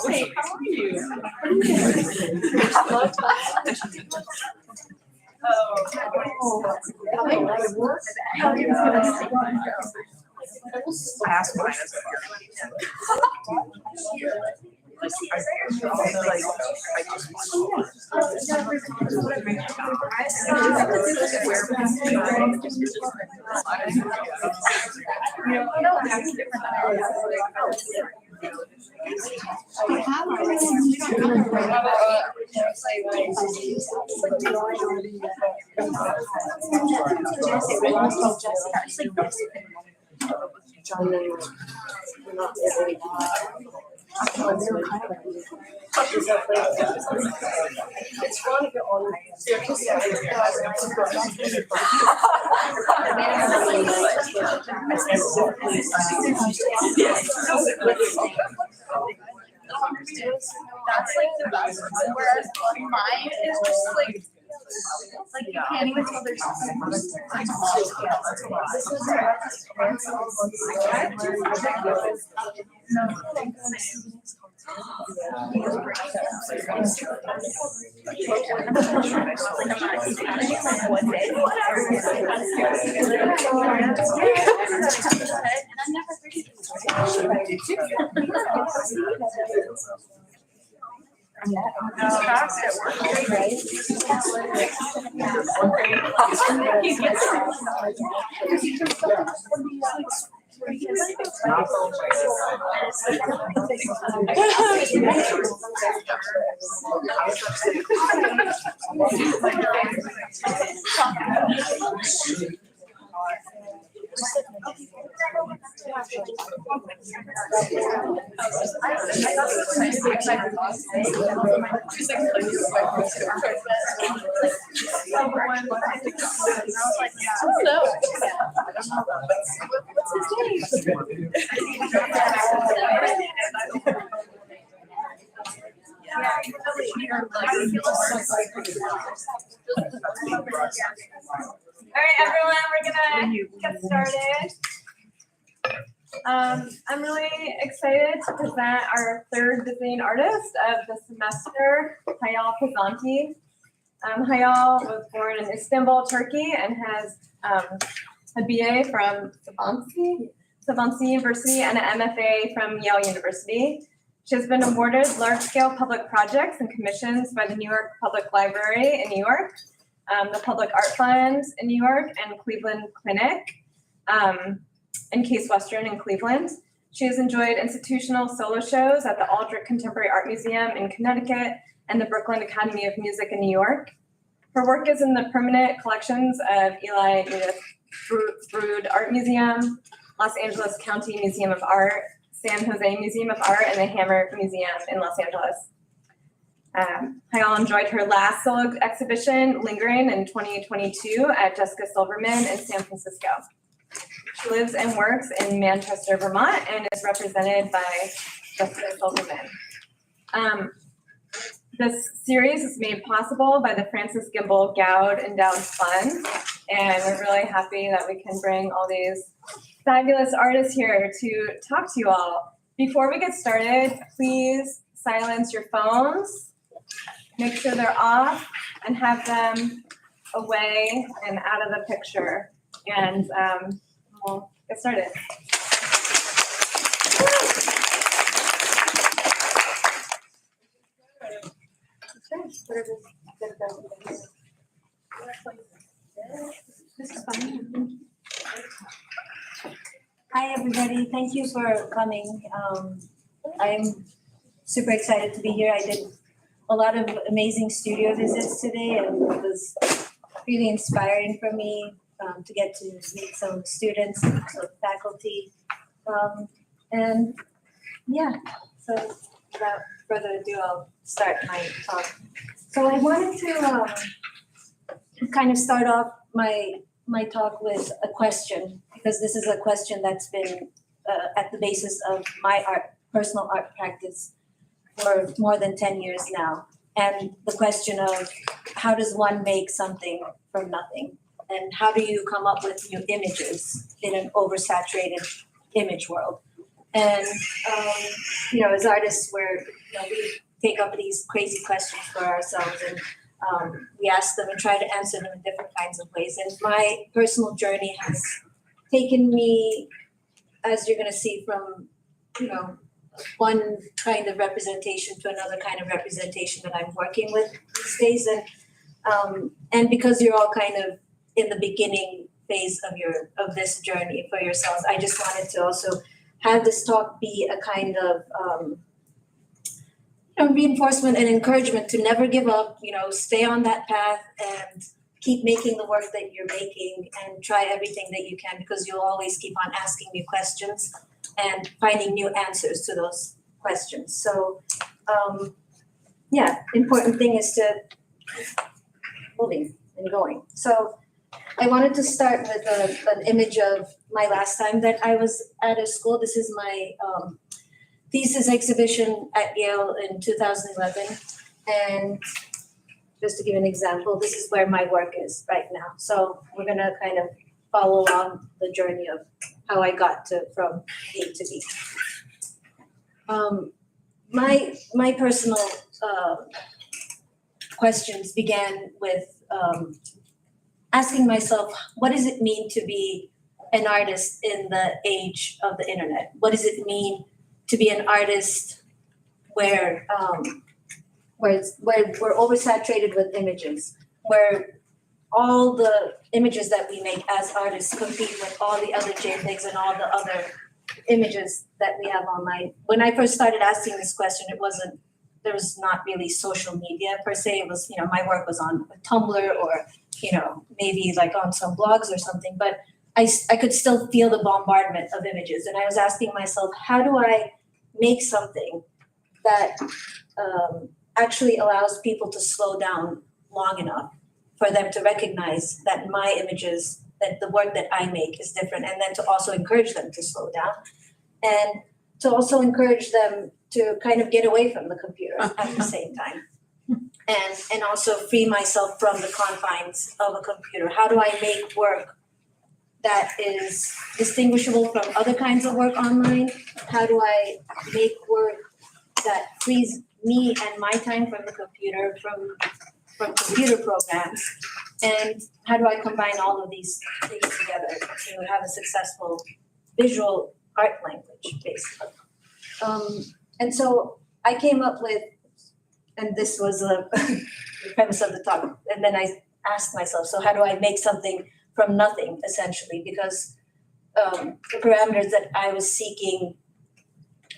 Hey, how are you? That's like the best. Whereas mine is just like you can't even tell there's something. All right, everyone, we're gonna get started. I'm really excited to present our third visiting artist of the semester, Hayal Pozanti. Hayal was born in Istanbul, Turkey, and has a BA from Sabancı University and an MFA from Yale University. She has been awarded large-scale public projects and commissions by the New York Public Library in New York, the Public Art Fund in New York, and Cleveland Clinic in Case Western in Cleveland. She has enjoyed institutional solo shows at the Aldrich Contemporary Art Museum in Connecticut and the Brooklyn Academy of Music in New York. Her work is in the permanent collections of Eli Edith Brood Art Museum, Los Angeles County Museum of Art, San Jose Museum of Art, and the Hammer Museum in Los Angeles. Hayal enjoyed her last solo exhibition, Lingering, in 2022 at Jessica Silverman in San Francisco. She lives and works in Manchester, Vermont, and is represented by Jessica Silverman. This series is made possible by the Francis Gimbel Goud Endowed Fund, and we're really happy that we can bring all these fabulous artists here to talk to you all. Before we get started, please silence your phones, make sure they're off, and have them away and out of the picture. And we'll get started. This is fun. Hi, everybody. Thank you for coming. I'm super excited to be here. I did a lot of amazing studio visits today, and it was really inspiring for me to get to meet some students and some faculty. And yeah, so without further ado, I'll start my talk. So I wanted to kind of start off my talk with a question, because this is a question that's been at the basis of my personal art practice for more than 10 years now. And the question of how does one make something from nothing? And how do you come up with new images in an oversaturated image world? And, as artists, we take up these crazy questions for ourselves, and we ask them and try to answer them in different kinds of ways. And my personal journey has taken me, as you're going to see, from, one kind of representation to another kind of representation that I'm working with these days. And because you're all kind of in the beginning phase of this journey for yourselves, I just wanted to also have this talk be a kind of reinforcement and encouragement to never give up, stay on that path and keep making the work that you're making and try everything that you can, because you'll always keep on asking new questions and finding new answers to those questions. So, important thing is to keep moving and going. So I wanted to start with an image of my last time that I was at a school. This is my thesis exhibition at Yale in 2011. And just to give an example, this is where my work is right now. So we're going to kind of follow along the journey of how I got from A to B. My personal questions began with asking myself, what does it mean to be an artist in the age of the internet? What does it mean to be an artist where we're oversaturated with images, where all the images that we make as artists compete with all the other JPEGs and all the other images that we have online? When I first started asking this question, there was not really social media per se. It was, my work was on Tumblr or, maybe like on some blogs or something, but I could still feel the bombardment of images. And I was asking myself, how do I make something that actually allows people to slow down long enough for them to recognize that my images, that the work that I make is different, and then to also encourage them to slow down, and to also encourage them to kind of get away from the computer at the same time, and also free myself from the confines of a computer. How do I make work that is distinguishable from other kinds of work online? How do I make work that frees me and my time from the computer, from computer programs? And how do I combine all of these things together to have a successful visual art language, basically? And so I came up with, and this was the premise of the talk, and then I asked myself, so how do I make something from nothing, essentially? Because the parameters that I was seeking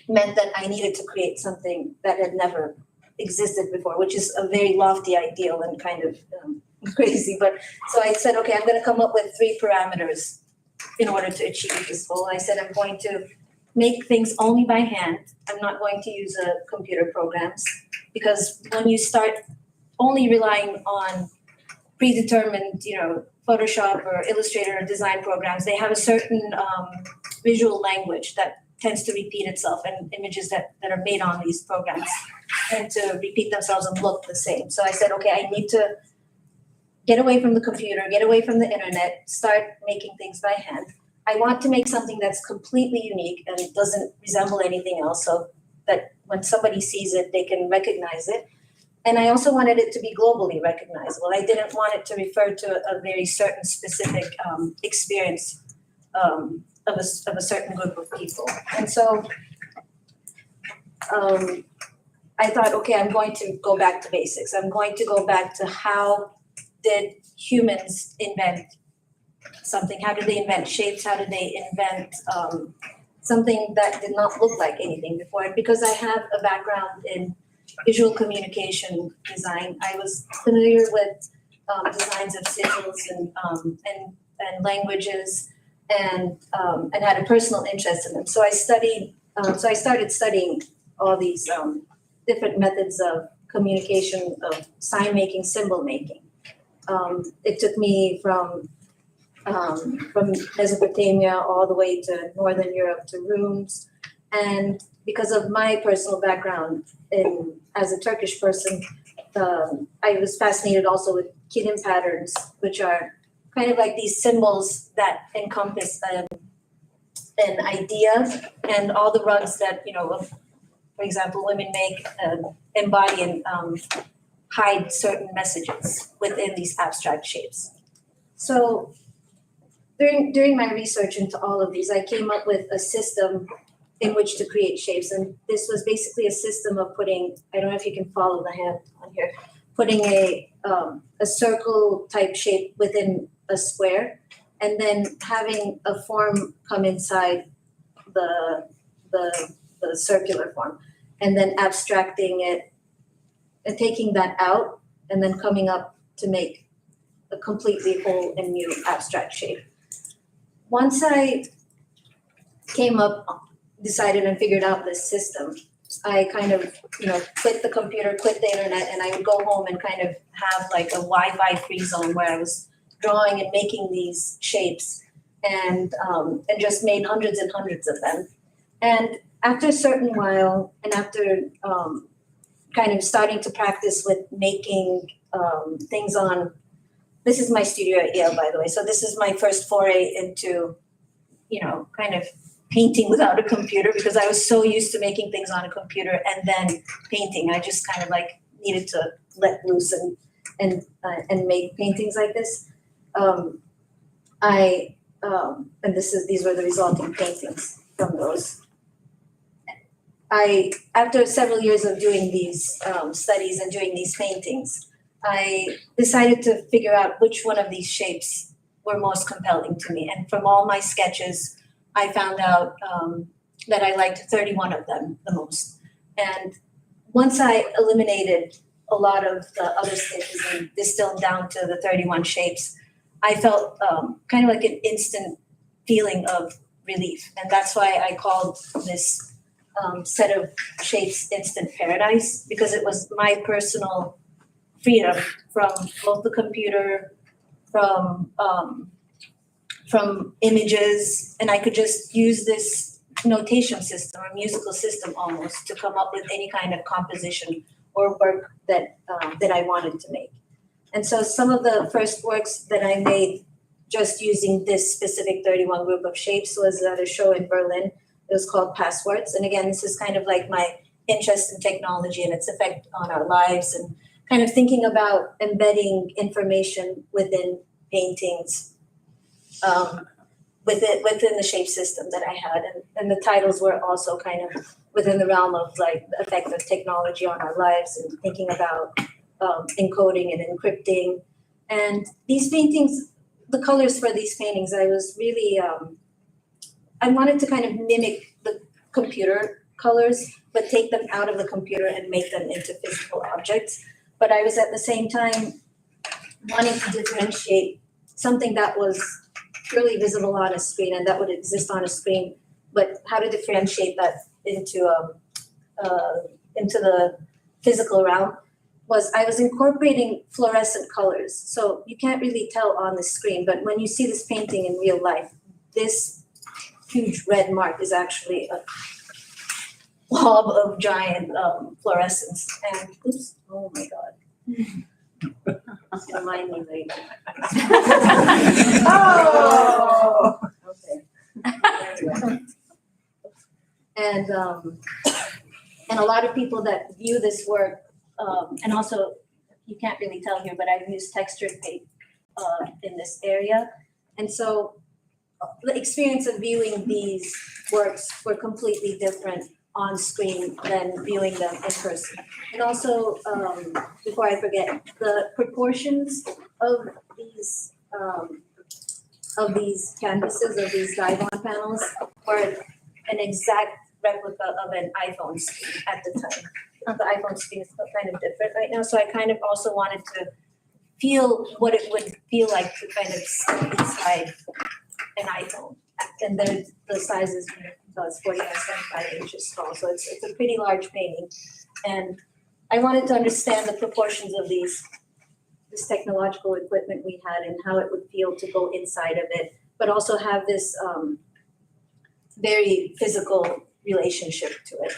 meant that I needed to create something that had never existed before, which is a very lofty ideal and kind of crazy. But so I said, okay, I'm going to come up with 3 parameters in order to achieve this goal. I said, I'm going to make things only by hand. I'm not going to use computer programs, because when you start only relying on predetermined, Photoshop or Illustrator or design programs, they have a certain visual language that tends to repeat itself, and images that are made on these programs tend to repeat themselves and look the same. So I said, okay, I need to get away from the computer, get away from the internet, start making things by hand. I want to make something that's completely unique and doesn't resemble anything else, so that when somebody sees it, they can recognize it. And I also wanted it to be globally recognizable. I didn't want it to refer to a very certain specific experience of a certain group of people. And so I thought, okay, I'm going to go back to basics. I'm going to go back to how did humans invent something? How did they invent shapes? How did they invent something that did not look like anything before? And because I have a background in visual communication design, I was familiar with designs of sigils and languages, and had a personal interest in them. So I started studying all these different methods of communication, of sign making, symbol making. It took me from from Mesopotamia all the way to Northern Europe to runes. And because of my personal background as a Turkish person, I was fascinated also with kilim patterns, which are kind of like these symbols that encompass an idea, and all the rugs that, for example, women make embody and hide certain messages within these abstract shapes. So during my research into all of these, I came up with a system in which to create shapes. And this was basically a system of putting, I don't know if you can follow the hand on here, putting a circle type shape within a square, and then having a form come inside the circular form, and then abstracting it and taking that out, and then coming up to make a completely whole and new abstract shape. Once I decided and figured out this system, I kind of, quit the computer, quit the internet, and I would go home and kind of have like a Wi-Fi free zone where I was drawing and making these shapes, and just made hundreds and hundreds of them. And after a certain while, and after kind of starting to practice with making things on, this is my studio at Yale, by the way. So this is my first foray into, kind of painting without a computer, because I was so used to making things on a computer and then painting. I just kind of like needed to let loose and make paintings like this. And these were the resulting paintings from those. After several years of doing these studies and doing these paintings, I decided to figure out which one of these shapes were most compelling to me. And from all my sketches, I found out that I liked 31 of them the most. And once I eliminated a lot of the other sketches and distilled down to the 31 shapes, I felt kind of like an instant feeling of relief. And that's why I called this set of shapes Instant Paradise, because it was my personal freedom from both the computer, from images, and I could just use this notation system or musical system almost to come up with any kind of composition or work that I wanted to make. And so some of the first works that I made just using this specific 31 group of shapes was at a show in Berlin. It was called Passwords. And again, this is kind of like my interest in technology and its effect on our lives, and kind of thinking about embedding information within paintings within the shape system that I had. And the titles were also kind of within the realm of like the effect of technology on our lives, and thinking about encoding and encrypting. And these paintings, the colors for these paintings, I was really, I wanted to kind of mimic the computer colors, but take them out of the computer and make them into physical objects. But I was at the same time wanting to differentiate something that was purely visible on a screen and that would exist on a screen, but how to differentiate that into the physical realm was I was incorporating fluorescent colors. So you can't really tell on the screen, but when you see this painting in real life, this huge red mark is actually a blob of giant fluorescence. And oops, oh my God. Remind me later. Oh. Okay. And a lot of people that view this work, and also you can't really tell here, but I've used textured paint in this area. And so the experience of viewing these works were completely different on screen than viewing them in person. And also, before I forget, the proportions of these canvases, of these Divon panels, were an exact replica of an iPhone screen at the time. The iPhone screen is kind of different right now, so I kind of also wanted to feel what it would feel like to kind of sit inside an iPhone. And then the size is 40 by 75 inches tall, so it's a pretty large painting. And I wanted to understand the proportions of these this technological equipment we had and how it would feel to go inside of it, but also have this very physical relationship to it.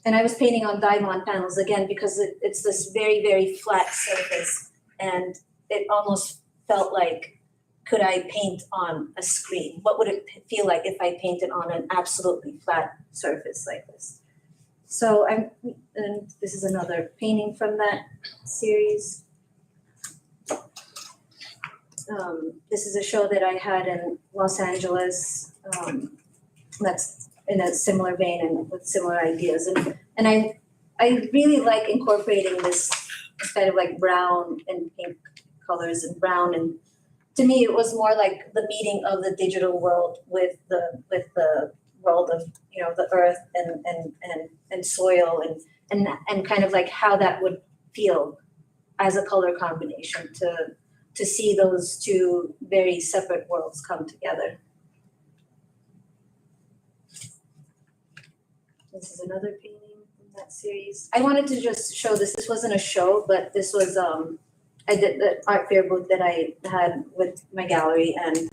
And I was painting on Diamond panels again because it's this very, very flat surface, and it almost felt like, could I paint on a screen? What would it feel like if I painted on an absolutely flat surface like this? So and this is another painting from that series. This is a show that I had in Los Angeles. That's in a similar vein and with similar ideas. And I really like incorporating this kind of like brown and pink colors and brown. And to me, it was more like the meeting of the digital world with the world of, you know, the earth and soil and kind of like how that would feel as a color combination to see those two very separate worlds come together. This is another painting from that series. I wanted to just show this. This wasn't a show, but this was I did the art fair booth that I had with my gallery, and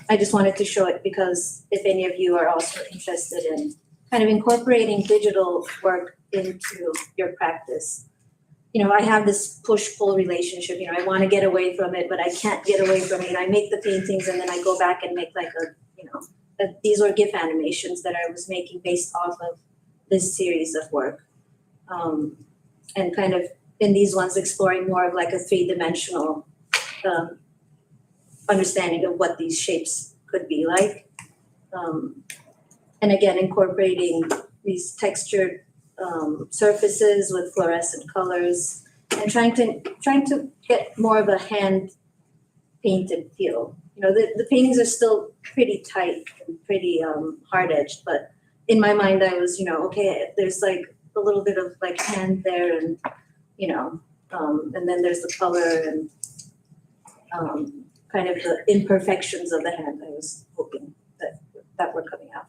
I just wanted to show it because if any of you are also interested in kind of incorporating digital work into your practice. You know, I have this push-pull relationship. You know, I want to get away from it, but I can't get away from it. I make the paintings and then I go back and make like these were GIF animations that I was making based off of this series of work. And kind of in these ones exploring more of like a three-dimensional understanding of what these shapes could be like. And again, incorporating these textured surfaces with fluorescent colors and trying to get more of a hand painted feel. You know, the paintings are still pretty tight and pretty hard edged, but in my mind I was, you know, okay, there's like a little bit of like hand there and, you know, and then there's the color and kind of the imperfections of the hand. I was hoping that were coming out.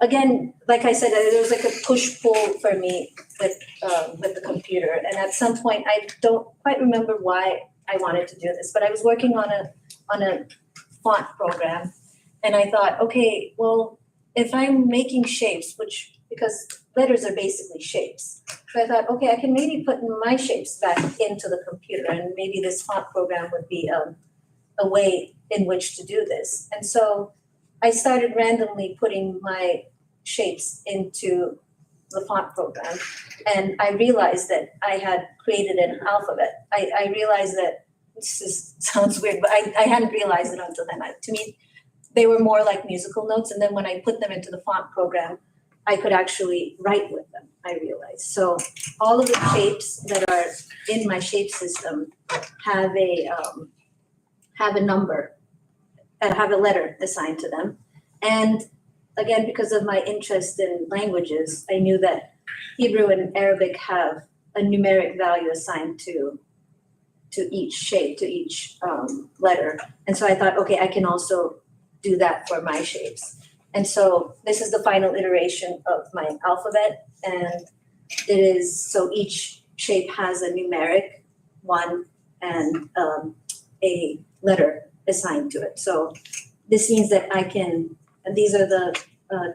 Again, like I said, there was like a push-pull for me with the computer. And at some point, I don't quite remember why I wanted to do this, but I was working on a font program. And I thought, okay, well, if I'm making shapes, because letters are basically shapes. So I thought, okay, I can maybe put my shapes back into the computer, and maybe this font program would be a way in which to do this. And so I started randomly putting my shapes into the font program, and I realized that I had created an alphabet. I realized that sounds weird, but I hadn't realized it until then. To me, they were more like musical notes, and then when I put them into the font program, I could actually write with them, I realized. So all of the shapes that are in my shape system have a number, have a letter assigned to them. And again, because of my interest in languages, I knew that Hebrew and Arabic have a numeric value assigned to each shape, to each letter. And so I thought, okay, I can also do that for my shapes. And so this is the final iteration of my alphabet. And it is, so each shape has a numeric one and a letter assigned to it. So this means that I can, and these are the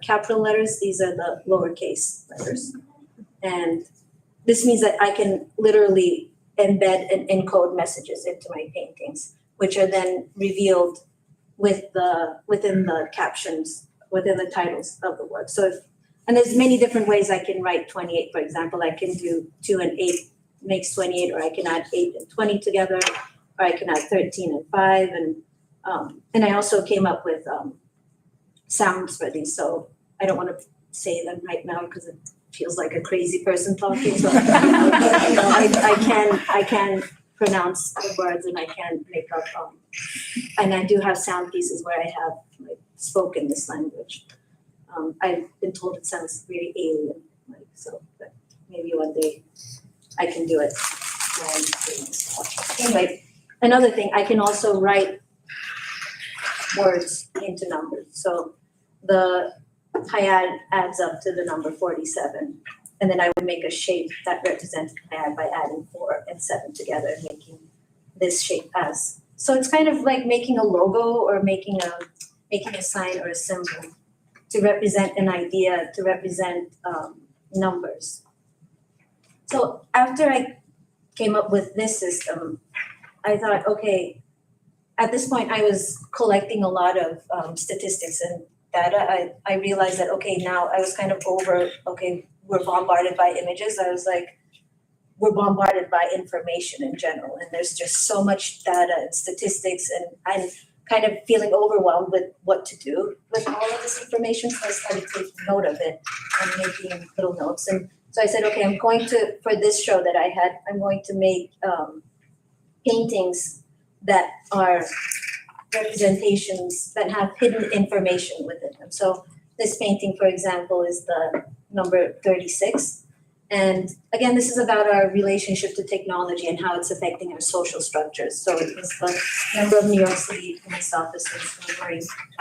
capital letters, these are the lowercase letters. And this means that I can literally embed and encode messages into my paintings, which are then revealed within the captions, within the titles of the work. So and there's many different ways I can write 28, for example. I can do 2 and 8 makes 28, or I can add 8 and 20 together, or I can add 13 and 5. And I also came up with sounds for these. So I don't want to say them right now because it feels like a crazy person talking. So I can pronounce the words and I can make up. And I do have sound pieces where I have like spoken this language. I've been told it sounds really alien, like so. But maybe one day I can do it. Anyway, another thing, I can also write words into numbers. So the Hayal adds up to the number 47, and then I would make a shape that represents Hayal by adding 4 and 7 together, making this shape as. So it's kind of like making a logo or making a sign or a symbol to represent an idea, to represent numbers. So after I came up with this system, I thought, okay, at this point I was collecting a lot of statistics and data. I realized that, okay, now I was kind of over, okay, we're bombarded by images. I was like, we're bombarded by information in general, and there's just so much data and statistics, and I'm kind of feeling overwhelmed with what to do with all of this information. So I started taking note of it and making little notes. And so I said, okay, I'm going to, for this show that I had, I'm going to make paintings that are representations that have hidden information within them. So this painting, for example, is the number 36. And again, this is about our relationship to technology and how it's affecting our social structures. So it was the number of New York City police officers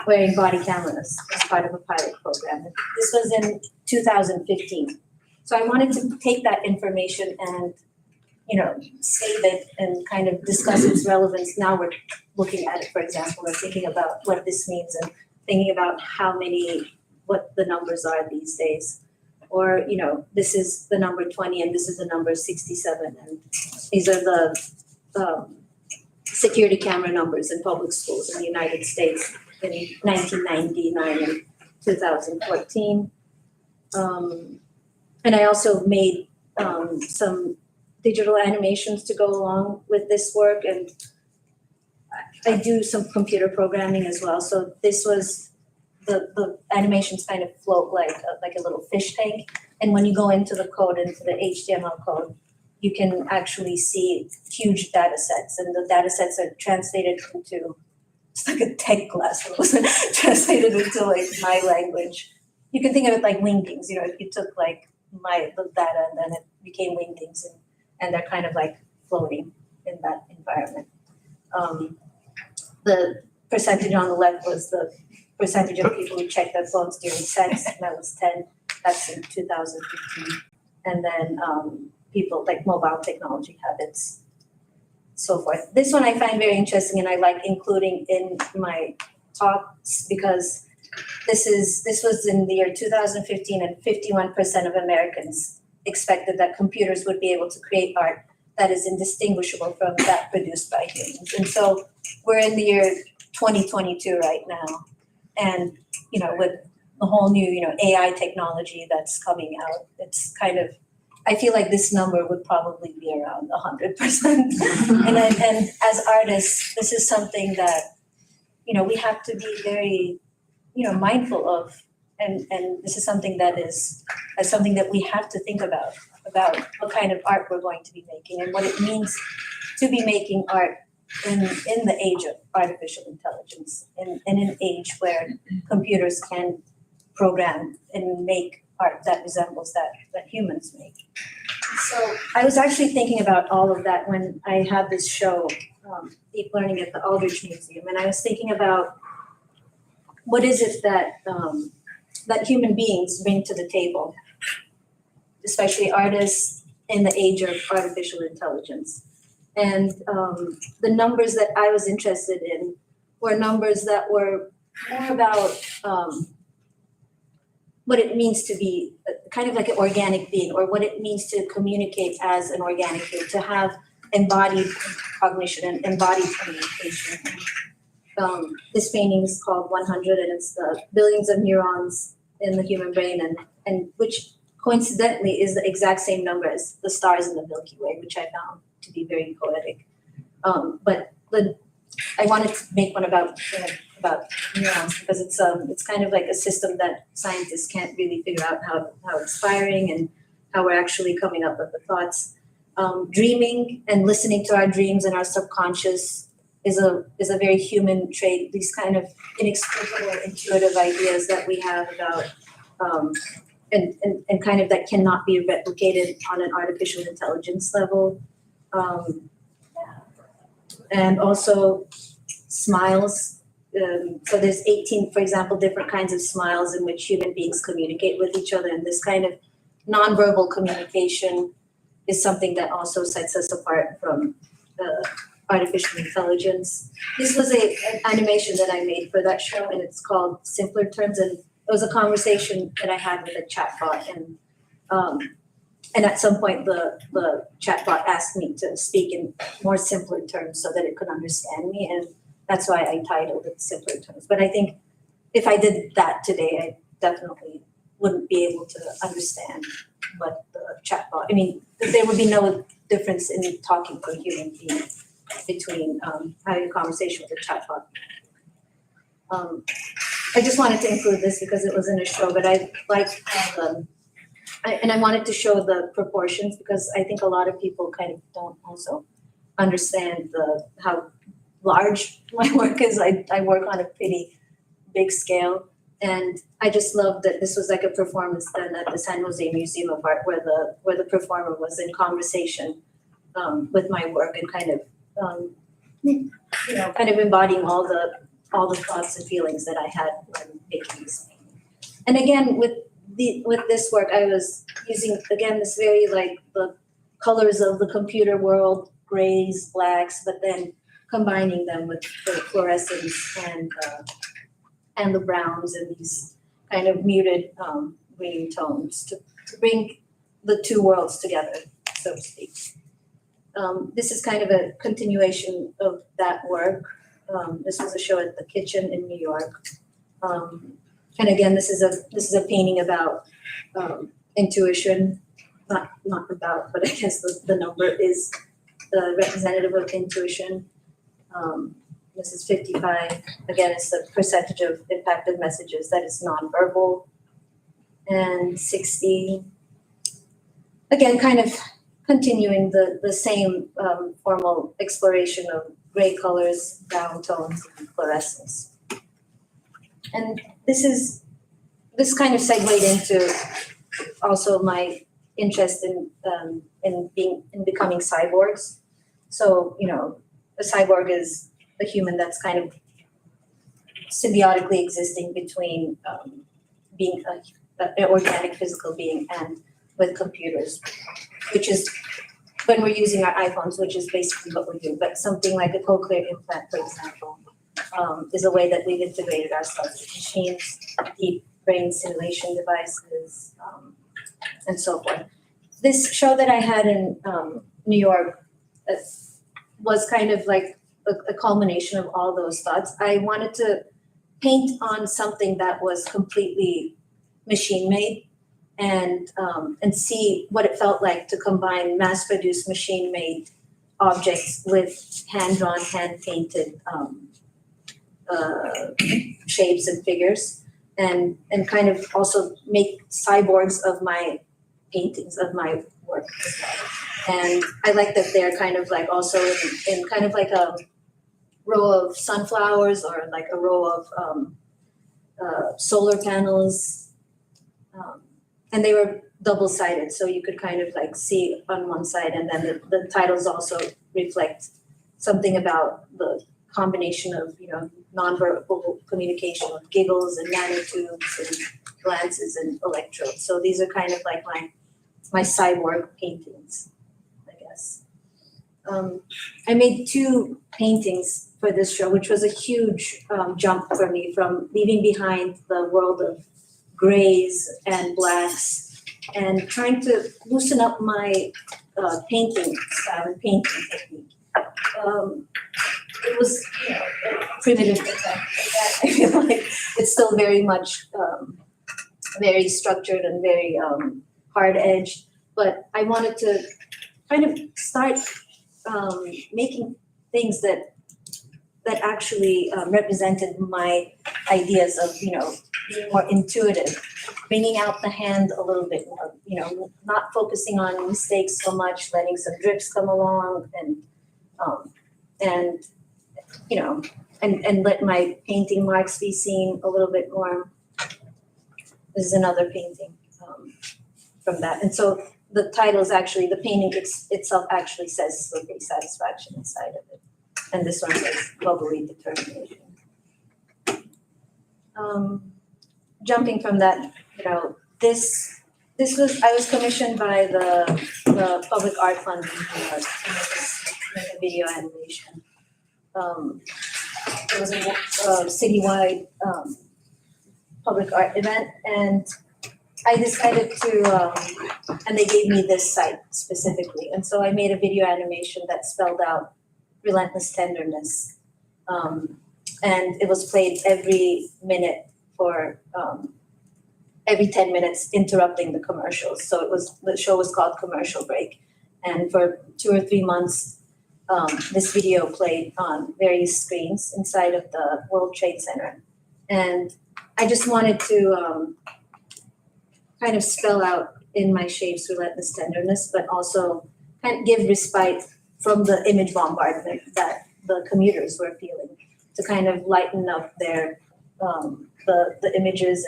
wearing body cameras as part of a pilot program. This was in 2015. So I wanted to take that information and, save it and kind of discuss its relevance. Now we're looking at it, for example, and thinking about what this means and thinking about what the numbers are these days. Or, this is the number 20 and this is the number 67. And these are the security camera numbers in public schools in the United States in 1999 and 2014. And I also made some digital animations to go along with this work. And I do some computer programming as well. So this was the animations kind of float like a little fish tank. And when you go into the code, into the HTML code, you can actually see huge data sets. And the data sets are translated into, it's like a tech class, translated into like my language. You can think of it like wingdings, if you took like the data and then it became wingdings and they're kind of like floating in that environment. The percentage on the left was the percentage of people who checked their phones during sex, and that was 10. That's in 2015. And then people like mobile technology habits, so forth. This one I find very interesting, and I like including in my talks because this was in the year 2015, and 51% of Americans expected that computers would be able to create art that is indistinguishable from that produced by humans. And so we're in the year 2022 right now. And, with the whole new, AI technology that's coming out, it's kind of, I feel like this number would probably be around 100%. And as artists, this is something that, we have to be very, mindful of. And this is something that we have to think about what kind of art we're going to be making and what it means to be making art in the age of artificial intelligence, in an age where computers can program and make art that resembles that humans make. So I was actually thinking about all of that when I had this show, Deep Learning at the Aldrich Museum, and I was thinking about what is it that human beings bring to the table, especially artists in the age of artificial intelligence. And the numbers that I was interested in were numbers that were more about what it means to be kind of like an organic being, or what it means to communicate as an organic being, to have embodied cognition and embodied communication. This painting is called 100, and it's the billions of neurons in the human brain, and which coincidentally is the exact same number as the stars in the Milky Way, which I found to be very poetic. But I wanted to make one about neurons because it's kind of like a system that scientists can't really figure out how it's firing and how we're actually coming up with the thoughts. Dreaming and listening to our dreams and our subconscious is a very human trait. These kind of inexplicable, intuitive ideas that we have about and kind of that cannot be replicated on an artificial intelligence level. And also smiles. So there's 18, for example, different kinds of smiles in which human beings communicate with each other, and this kind of nonverbal communication is something that also sets us apart from artificial intelligence. This was an animation that I made for that show, and it's called Simpler Terms, and it was a conversation that I had with a chatbot, and at some point the chatbot asked me to speak in more simpler terms so that it could understand me, and that's why I titled it Simpler Terms. But I think if I did that today, I definitely wouldn't be able to understand what the chatbot, I mean, there would be no difference in talking to a human being between having a conversation with a chatbot. I just wanted to include this because it was in a show, but I like and I wanted to show the proportions because I think a lot of people kind of don't also understand how large my work is. I work on a pretty big scale, and I just love that this was like a performance done at the San Jose Museum of Art where the performer was in conversation with my work and kind of kind of embodying all the thoughts and feelings that I had when making this painting. And again, with this work, I was using again this very like the colors of the computer world, grays, blacks, but then combining them with the fluorescence and the browns and these kind of muted green tones to bring the two worlds together, so to speak. This is kind of a continuation of that work. This was a show at the Kitchen in New York. And again, this is a painting about intuition, not about, but I guess the number is representative of intuition. This is 55. Again, it's the percentage of impacted messages that is nonverbal. And 60. Again, kind of continuing the same formal exploration of gray colors, brown tones, and fluorescence. And this kind of segued into also my interest in becoming cyborgs. So, a cyborg is a human that's kind of symbiotically existing between being an organic physical being and with computers, which is when we're using our iPhones, which is basically what we do. But something like a cochlear implant, for example, is a way that we've integrated ourselves with machines, deep brain simulation devices, and so forth. This show that I had in New York was kind of like a culmination of all those thoughts. I wanted to paint on something that was completely machine-made and see what it felt like to combine mass-produced machine-made objects with hand-drawn, hand-painted shapes and figures, and kind of also make cyborgs of my paintings, of my work as well. And I like that they're kind of like also in kind of like a row of sunflowers or like a row of solar panels. And they were double-sided, so you could kind of like see on one side, and then the titles also reflect something about the combination of, nonverbal communication with giggles and nanotubes and glances and electrodes. So these are kind of like my cyborg paintings, I guess. I made 2 paintings for this show, which was a huge jump for me from leaving behind the world of grays and blacks and trying to loosen up my painting style and painting technique. It was a primitive attempt. I feel like it's still very much very structured and very hard-edged, but I wanted to kind of start making things that actually represented my ideas of, being more intuitive, bringing out the hand a little bit more, not focusing on mistakes so much, letting some drips come along and let my painting marks be seen a little bit more. This is another painting from that. And so the title is actually, the painting itself actually says slippery satisfaction inside of it. And this one says bubbly determination. Jumping from that, this was, I was commissioned by the the public art fund in New York to make a video animation. It was a citywide public art event, and I decided to, and they gave me this site specifically, and so I made a video animation that spelled out relentless tenderness. And it was played every minute for every 10 minutes, interrupting the commercials. So the show was called Commercial Break. And for 2 or 3 months, this video played on various screens inside of the World Trade Center. And I just wanted to kind of spell out in my shapes relentless tenderness, but also kind of give respite from the image bombardment that the commuters were feeling, to kind of lighten up their the images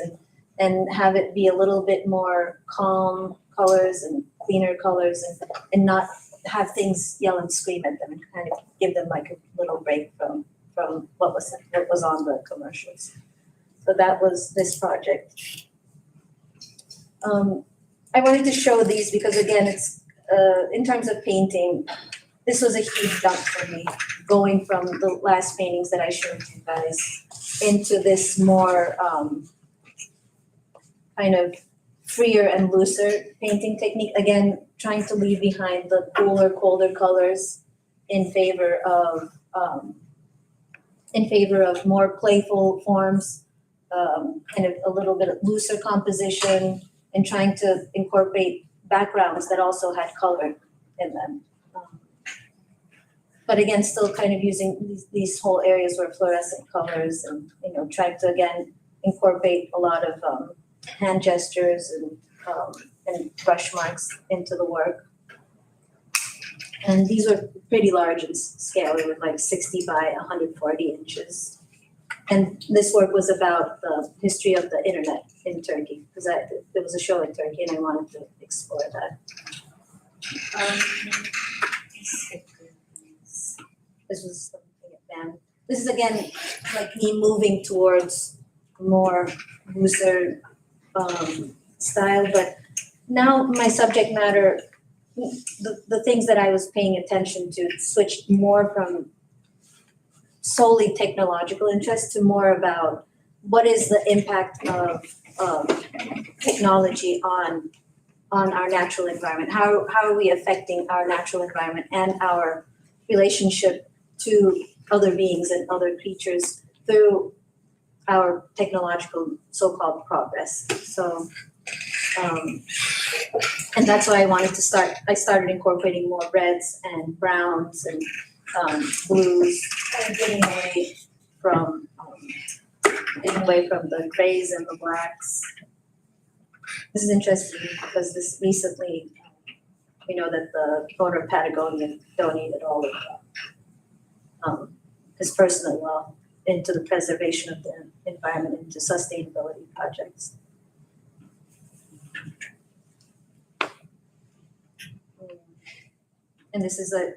and have it be a little bit more calm colors and cleaner colors, and not have things yell and scream at them, and kind of give them like a little break from what was on the commercials. So that was this project. I wanted to show these because, again, it's in terms of painting, this was a huge jump for me, going from the last paintings that I showed you guys into this more kind of freer and looser painting technique. Again, trying to leave behind the cooler, colder colors in favor of more playful forms, kind of a little bit looser composition, and trying to incorporate backgrounds that also had color in them. But again, still kind of using these whole areas where fluorescent colors, and trying to again incorporate a lot of hand gestures and brush marks into the work. And these were pretty large in scale. They were like 60 by 140 inches. And this work was about the history of the internet in Turkey, because there was a show in Turkey and I wanted to explore that. This was something again. This is again like me moving towards more looser style, but now my subject matter, the things that I was paying attention to switched more from solely technological interest to more about what is the impact of technology on our natural environment. How are we affecting our natural environment and our relationship to other beings and other creatures through our technological so-called progress. So, and that's why I started incorporating more reds and browns and blues, kind of getting away from the grays and the blacks. This is interesting because this recently, we know that the owner of Patagonia donated all of his personal wealth into the preservation of the environment, into sustainability projects. And this is a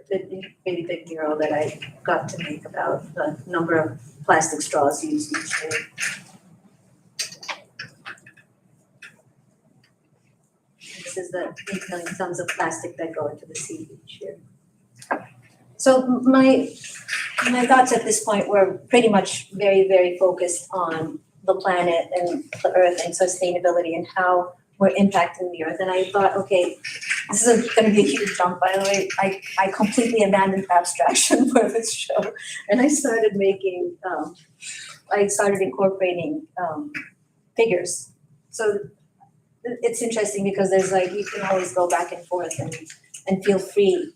really big mural that I got to make about the number of plastic straws used each day. This is the 8 million tons of plastic that go into the sea each year. So my thoughts at this point were pretty much very, very focused on the planet and the earth and sustainability and how we're impacting the earth. And I thought, okay, this is going to be a huge jump, by the way. I completely abandoned abstraction for this show. And I started incorporating figures. So it's interesting because there's you can always go back and forth and feel free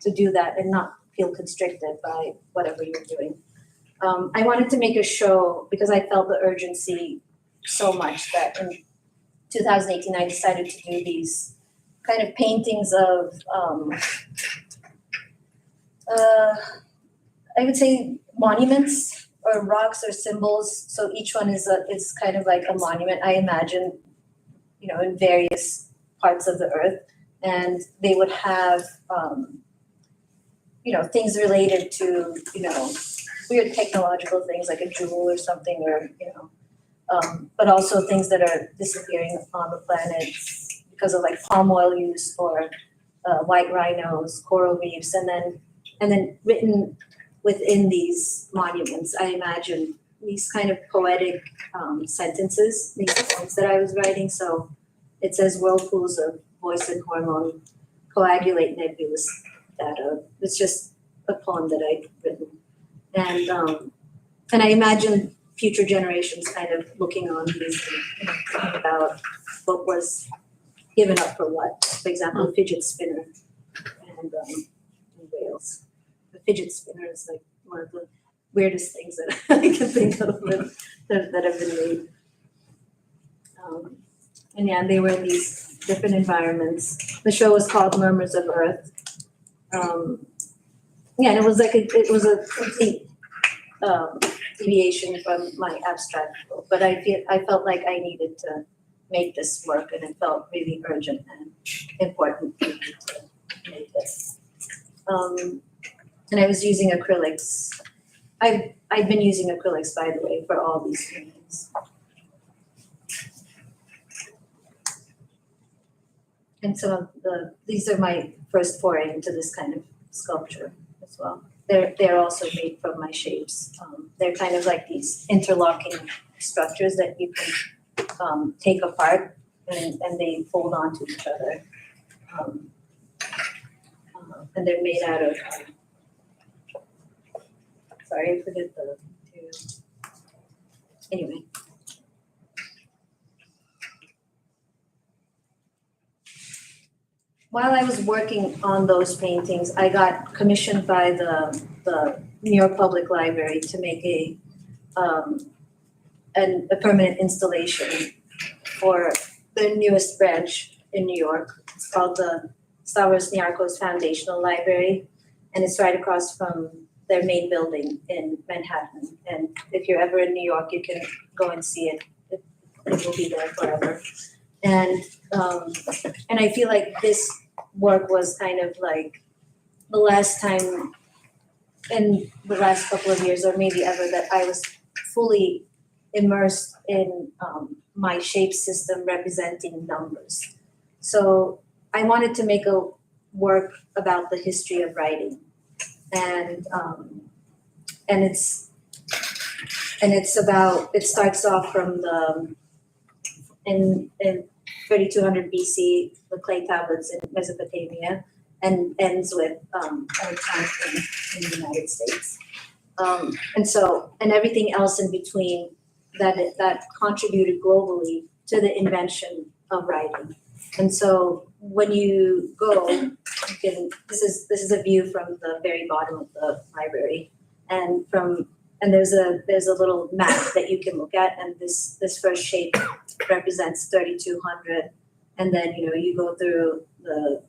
to do that and not feel constricted by whatever you're doing. I wanted to make a show because I felt the urgency so much that in 2018 I decided to do these kind of paintings of, I would say monuments or rocks or symbols. So each one is kind of like a monument, I imagine, in various parts of the earth. And they would have, things related to, weird technological things like a jewel or something, or, but also things that are disappearing on the planet because of palm oil use or white rhinos, coral reefs, and then written within these monuments, I imagine these kind of poetic sentences, these poems that I was writing. So it says whirlpools of voice and hormone coagulate nebulous data. It's just a poem that I'd written. And I imagine future generations kind of looking on these and thinking about what was given up for what. For example, a fidget spinner and whales. The fidget spinner is like one of the weirdest things that I can think of that have been made. And yeah, they were in these different environments. The show was called Murmurs of Earth. Yeah, and it was like it was a complete deviation from my abstract book, but I felt like I needed to make this work, and it felt really urgent and important for me to make this. And I was using acrylics. I've been using acrylics, by the way, for all these paintings. And some of these are my first foray into this kind of sculpture as well. They're also made from my shapes. They're kind of like these interlocking structures that you can take apart and they fold onto each other. And they're made out of, sorry, I forget the material. Anyway. While I was working on those paintings, I got commissioned by the New York Public Library to make a permanent installation for the newest branch in New York. It's called the Stavros Niarchos Foundational Library, and it's right across from their main building in Manhattan. And if you're ever in New York, you can go and see it. It will be there forever. And I feel like this work was kind of like the last time in the last couple of years, or maybe ever, that I was fully immersed in my shape system representing numbers. So I wanted to make a work about the history of writing, and it starts off from in 3200 BC, the clay tablets in Mesopotamia, and ends with an attempt in the United States. And everything else in between that contributed globally to the invention of writing. And so when you go, this is a view from the very bottom of the library, and there's a little map that you can look at, and this first shape represents 3200, and then you go through the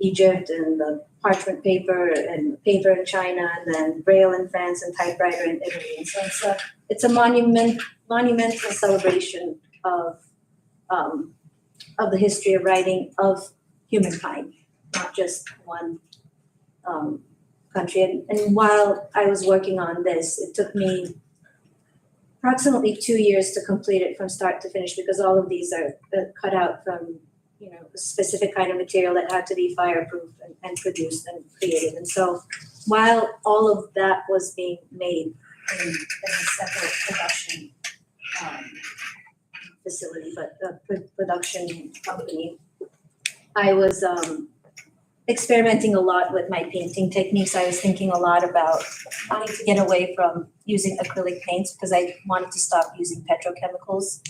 Egypt and the parchment paper and paper in China, and then braille in France and typewriter in Italy. And so it's a monumental celebration of the history of writing of humankind, not just one country. And while I was working on this, it took me approximately 2 years to complete it from start to finish, because all of these are cut out from a specific kind of material that had to be fireproof and produced and created. And so while all of that was being made in a separate production facility, but a production company, I was experimenting a lot with my painting techniques. I was thinking a lot about wanting to get away from using acrylic paints because I wanted to stop using petrochemicals.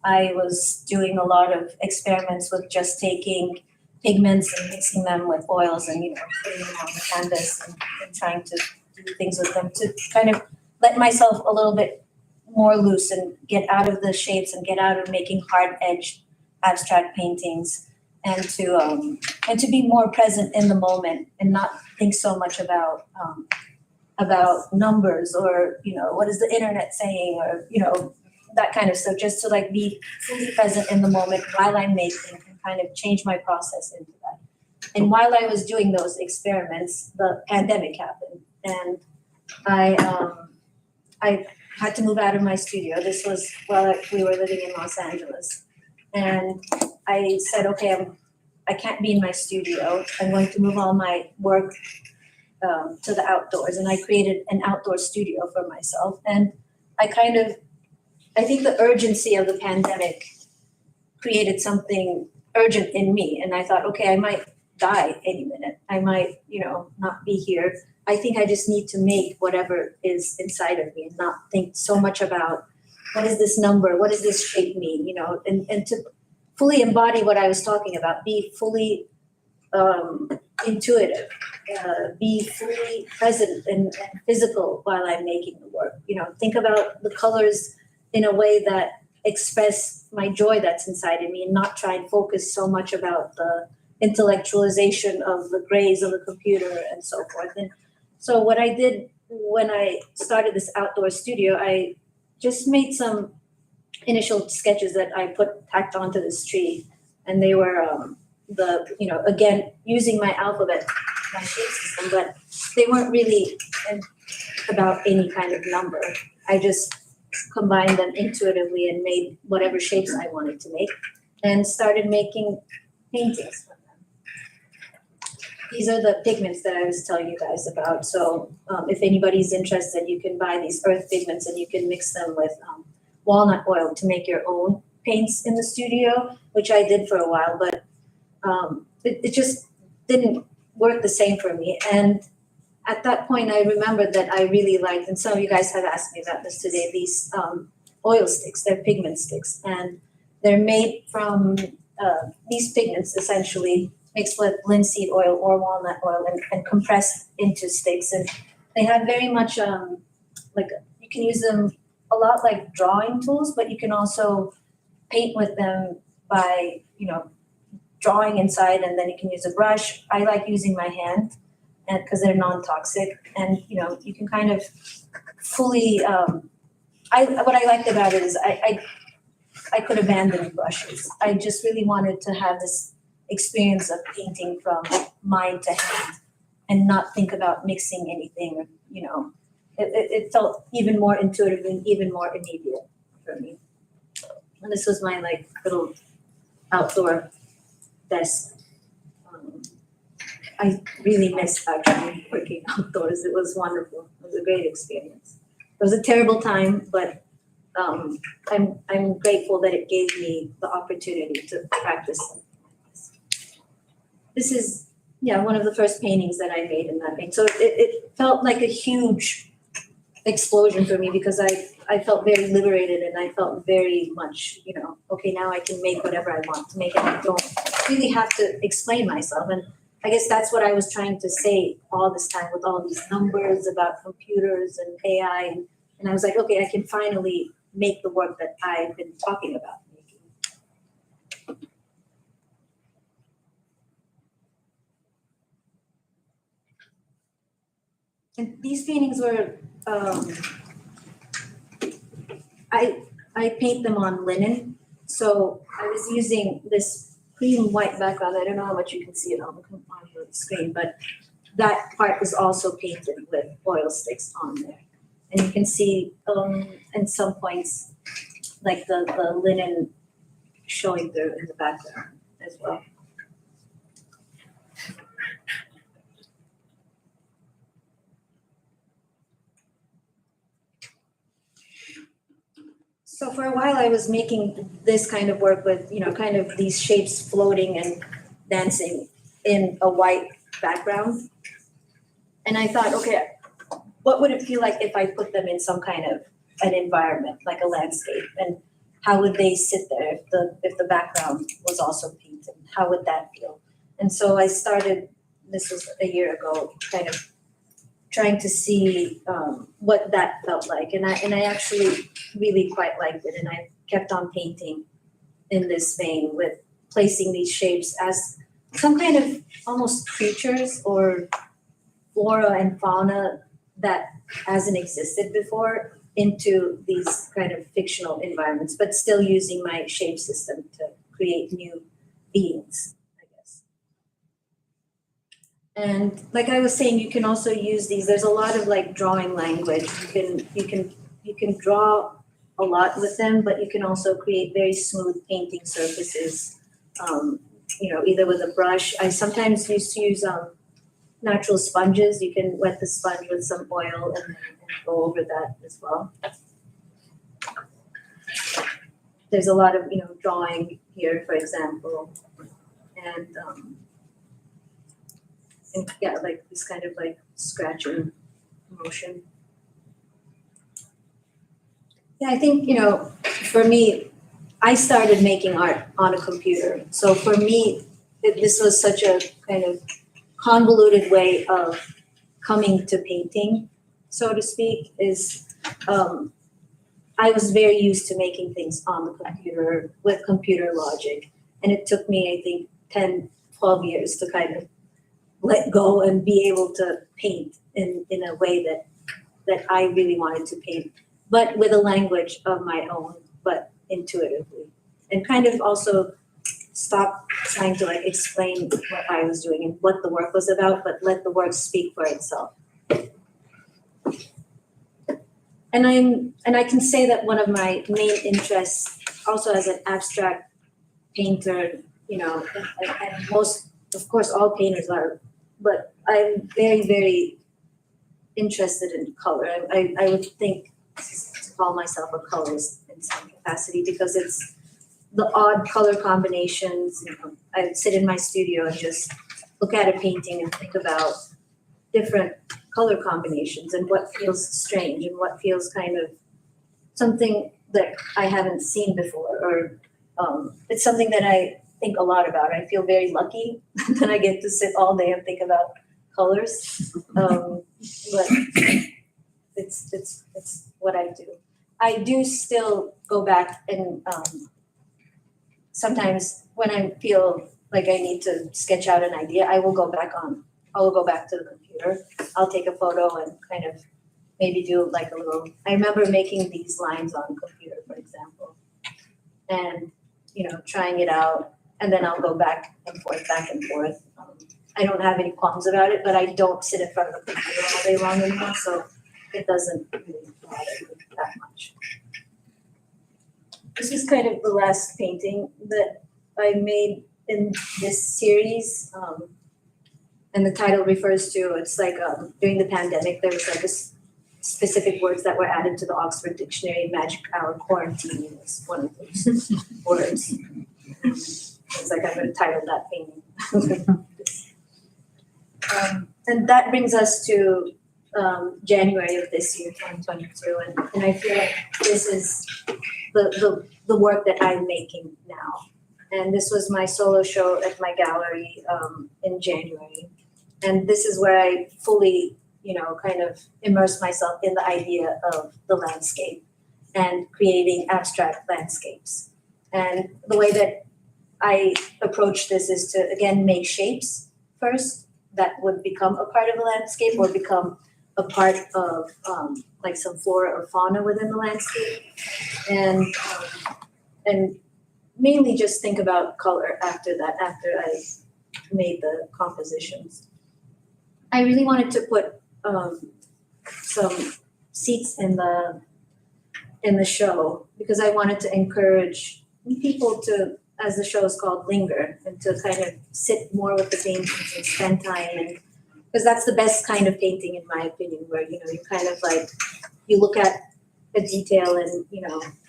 I was doing a lot of experiments with just taking pigments and mixing them with oils and putting them on the canvas and trying to do things with them to kind of let myself a little bit more loose and get out of the shapes and get out of making hard-edged abstract paintings, and to be more present in the moment and not think so much about numbers or what is the internet saying, or that kind of stuff, just to be fully present in the moment while I'm making and kind of change my process into that. And while I was doing those experiments, the pandemic happened, and I had to move out of my studio. This was while we were living in Los Angeles. And I said, okay, I can't be in my studio. I'm going to move all my work to the outdoors, and I created an outdoor studio for myself. And I think the urgency of the pandemic created something urgent in me. And I thought, okay, I might die any minute. I might, not be here. I think I just need to make whatever is inside of me and not think so much about what is this number, what does this shape mean, and to fully embody what I was talking about, be fully intuitive, be fully present and physical while I'm making the work. Think about the colors in a way that express my joy that's inside of me and not try and focus so much about the intellectualization of the grays of the computer and so forth. And so what I did when I started this outdoor studio, I just made some initial sketches that I tacked onto this tree, and they were again using my alphabet, my shape system, but they weren't really about any kind of number. I just combined them intuitively and made whatever shapes I wanted to make, and started making paintings from them. These are the pigments that I was telling you guys about. So if anybody's interested, you can buy these earth pigments and you can mix them with walnut oil to make your own paints in the studio, which I did for a while, but it just didn't work the same for me. And at that point, I remembered that I really liked, and some of you guys have asked me about this today, these oil sticks. They're pigment sticks, and they're made from these pigments essentially mixed with linseed oil or walnut oil and compressed into sticks. And they have very much you can use them a lot like drawing tools, but you can also paint with them by drawing inside, and then you can use a brush. I like using my hand, and because they're non-toxic, and you can kind of fully. What I liked about it is I could abandon brushes. I just really wanted to have this experience of painting from mind to hand, and not think about mixing anything. It felt even more intuitive and even more immediate for me. And this was my little outdoor desk. I really missed actually working outdoors. It was wonderful. It was a great experience. It was a terrible time, but I'm grateful that it gave me the opportunity to practice something like this. This is one of the first paintings that I made in that vein. So it felt like a huge explosion for me, because I felt very liberated, and I felt very much, okay, now I can make whatever I want to make, and I don't really have to explain myself. And I guess that's what I was trying to say all this time with all these numbers about computers and AI. And I was like, okay, I can finally make the work that I've been talking about making. And these paintings were, I paint them on linen. So I was using this cream white background. I don't know how much you can see it on the screen, but that part was also painted with oil sticks on there. And you can see in some points, like the linen showing through in the background as well. So for a while I was making this kind of work with, kind of these shapes floating and dancing in a white background. And I thought, okay, what would it feel like if I put them in some kind of an environment, like a landscape? And how would they sit there if the background was also painted? How would that feel? And so I started, this was a year ago, kind of trying to see what that felt like. And I actually really quite liked it. And I kept on painting in this vein with placing these shapes as some kind of almost creatures or flora and fauna that hasn't existed before into these kind of fictional environments, but still using my shape system to create new beings, I guess. And like I was saying, you can also use these. There's a lot of drawing language. You can draw a lot with them, but you can also create very smooth painting surfaces either with a brush. I sometimes used to use natural sponges. You can wet the sponge with some oil and go over that as well. There's a lot of, drawing here, for example, and yeah, like this kind of like scratching motion. Yeah, I think, for me, I started making art on a computer. So for me, this was such a kind of convoluted way of coming to painting, so to speak, is I was very used to making things on the computer with computer logic. And it took me, I think, 10, 12 years to kind of let go and be able to paint in a way that I really wanted to paint, but with a language of my own, but intuitively. And kind of also stop trying to like explain what I was doing and what the work was about, but let the work speak for itself. And I can say that one of my main interests, also as an abstract painter, and most, of course, all painters are, but I'm very, very interested in color. I would think to call myself a colorist in some capacity because it's the odd color combinations. I would sit in my studio and just look at a painting and think about different color combinations and what feels strange and what feels kind of something that I haven't seen before, or it's something that I think a lot about. I feel very lucky that I get to sit all day and think about colors, but it's what I do. I do still go back and sometimes when I feel like I need to sketch out an idea, I will go back to the computer. I'll take a photo and kind of maybe do like a little, I remember making these lines on computer, for example, and, trying it out, and then I'll go back and forth. I don't have any qualms about it, but I don't sit in front of the computer all day long anymore, so it doesn't really bother me that much. This is kind of the last painting that I made in this series. And the title refers to, it's like during the pandemic, there was like specific words that were added to the Oxford Dictionary. Magic hour, quarantine was one of those words. It's like I'm going to title that painting. And that brings us to January of this year, 2022. And I feel like this is the work that I'm making now. And this was my solo show at my gallery in January. And this is where I fully, kind of immerse myself in the idea of the landscape and creating abstract landscapes. And the way that I approach this is to, again, make shapes first that would become a part of the landscape or become a part of like some flora or fauna within the landscape. And mainly just think about color after that, after I made the compositions. I really wanted to put some seats in the show because I wanted to encourage people to, as the show is called, linger and to kind of sit more with the paintings and spend time, and because that's the best kind of painting in my opinion, where you kind of like you look at a detail and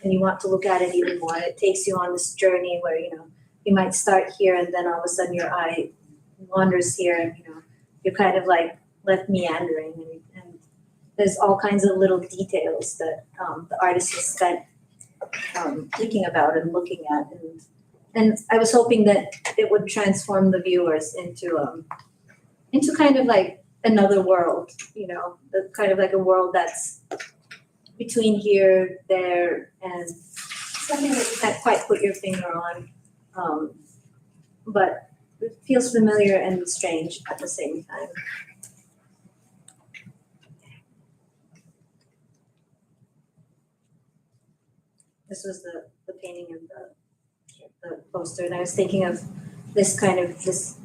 and you want to look at it even more. It takes you on this journey where you might start here and then all of a sudden your eye wanders here and you're kind of like left meandering, and there's all kinds of little details that the artist has spent thinking about and looking at, and I was hoping that it would transform the viewers into kind of like another world, the kind of like a world that's between here, there, and something that you can't quite put your finger on, but it feels familiar and strange at the same time. This was the painting of the poster, and I was thinking of this kind of this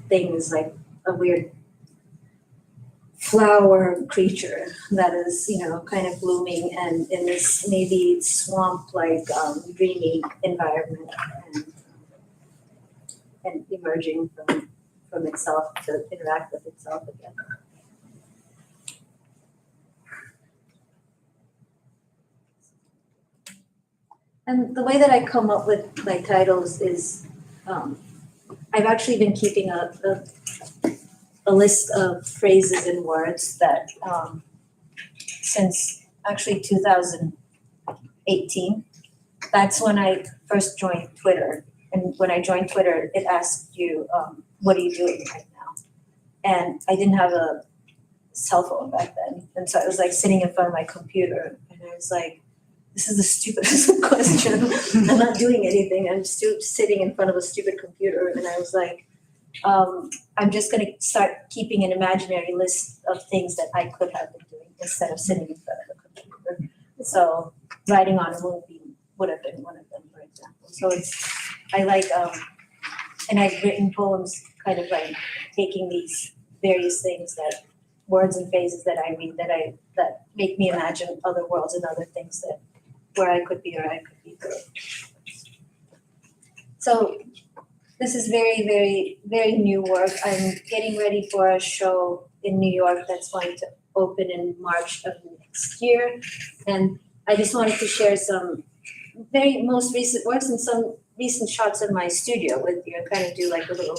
thing is like a weird flower creature that is kind of blooming and in this maybe swamp like dreamy environment, and and emerging from itself to interact with itself again. And the way that I come up with my titles is, I've actually been keeping a list of phrases and words that, since actually 2018. That's when I first joined Twitter. And when I joined Twitter, it asked you, what are you doing right now? And I didn't have a cell phone back then. And so I was like sitting in front of my computer and I was like, this is the stupidest question. I'm not doing anything. I'm still sitting in front of a stupid computer. And I was like, I'm just going to start keeping an imaginary list of things that I could have been doing instead of sitting in front of a computer. So writing on a movie would have been one of them, for example. So I like, and I've written poems kind of like taking these various things that, words and phrases that I read that make me imagine other worlds and other things that, where I could be or I could be good. So this is very, very, very new work. I'm getting ready for a show in New York that's going to open in March of next year. And I just wanted to share some very most recent works and some recent shots of my studio with you and kind of do like a little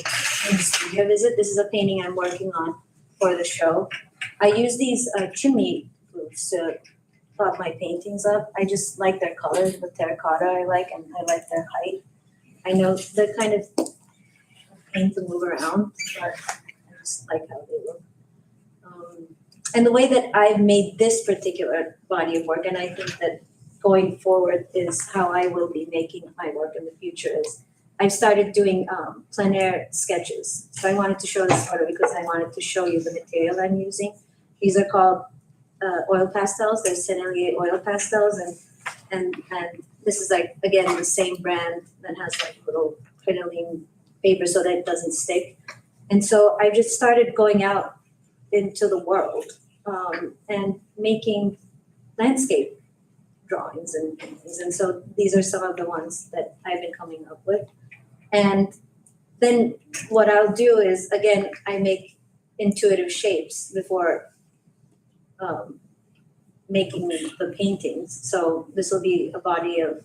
studio visit. This is a painting I'm working on for the show. I use these chimney roofs to prop my paintings up. I just like their colors, the terracotta I like, and I like their height. I know they're kind of paint to move around, but I just like how they look. And the way that I've made this particular body of work, and I think that going forward is how I will be making my work in the future, is I've started doing plein air sketches. So I wanted to show this photo because I wanted to show you the material I'm using. These are called oil pastels. They're Sennelier oil pastels, and this is like, again, the same brand that has like little crinoline paper so that it doesn't stick. And so I just started going out into the world and making landscape drawings and paintings. And so these are some of the ones that I've been coming up with. And then what I'll do is, again, I make intuitive shapes before making the paintings. So this will be a body of